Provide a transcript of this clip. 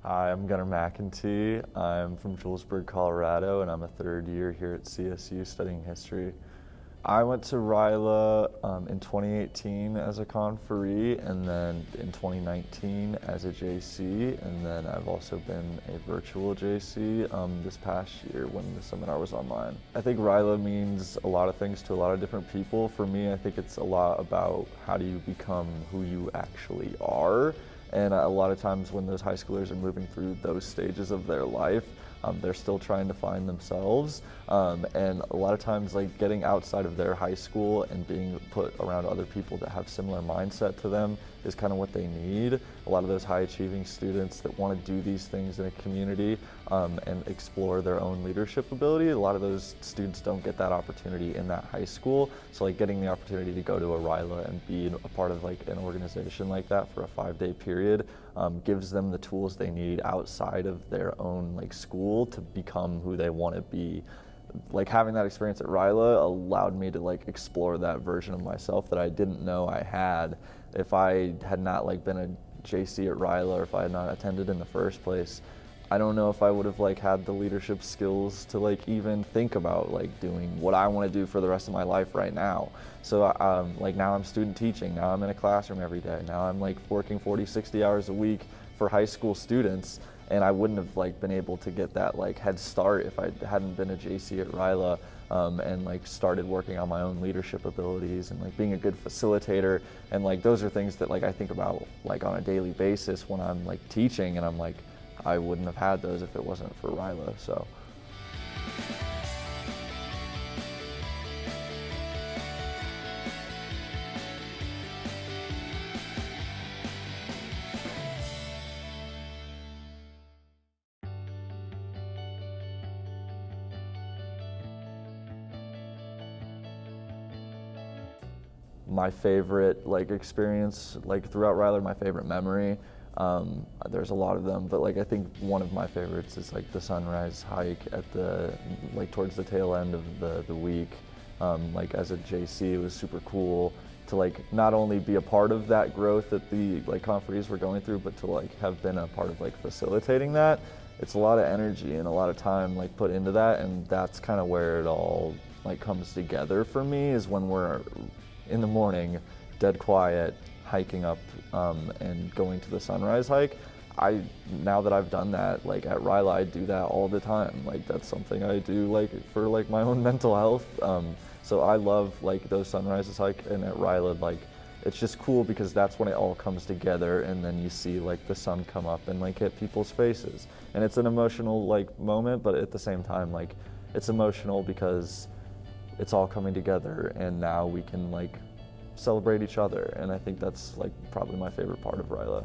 Hi, I'm Gunnar McEntee. I'm from Julesburg, Colorado, and I'm a third year here at CSU studying history. I went to RYLA in 2018 as a conferee, and then in 2019 as a JC, and then I've also been a virtual JC this past year when the seminar was online. I think RYLA means a lot of things to a lot of different people. For me, I think it's a lot about how do you become who you actually are. And a lot of times when those high schoolers are moving through those stages of their life, they're still trying to find themselves. And a lot of times like getting outside of their high school and being put around other people that have similar mindset to them is kind of what they need. A lot of those high achieving students that want to do these things in a community and explore their own leadership ability, a lot of those students don't get that opportunity in that high school. So like getting the opportunity to go to a RYLA and be a part of like an organization like that for a 5-day period gives them the tools they need outside of their own like school to become who they want to be. Like having that experience at RYLA allowed me to like explore that version of myself that I didn't know I had. If I had not like been a JC at RYLA, or if I had not attended in the first place, I don't know if I would have like had the leadership skills to like even think about like doing what I want to do for the rest of my life right now. So like now I'm student teaching, now I'm in a classroom every day, now I'm like working 40, 60 hours a week for high school students, and I wouldn't have like been able to get that like head start if I hadn't been a JC at RYLA and like started working on my own leadership abilities and like being a good facilitator. And like those are things that like I think about like on a daily basis when I'm like teaching, and I'm like, I wouldn't have had those if it wasn't for RYLA. So. My favorite like experience like throughout RYLA, my favorite memory, there's a lot of them, but like I think one of my favorites is like the sunrise hike at the like towards the tail end of the week. Like as a JC, it was super cool to like not only be a part of that growth that the like conferees were going through, but to like have been a part of like facilitating that. It's a lot of energy and a lot of time like put into that, and that's kind of where it all like comes together for me, is when we're in the morning, dead quiet, hiking up and going to the sunrise hike. Now that I've done that, like at RYLA, I do that all the time. Like that's something I do like for like my own mental health. So I love like those sunrises hike, and at RYLA, like it's just cool because that's when it all comes together, and then you see like the sun come up and like hit people's faces. And it's an emotional like moment, but at the same time, like it's emotional because it's all coming together, and now we can like celebrate each other, and I think that's like probably my favorite part of RYLA.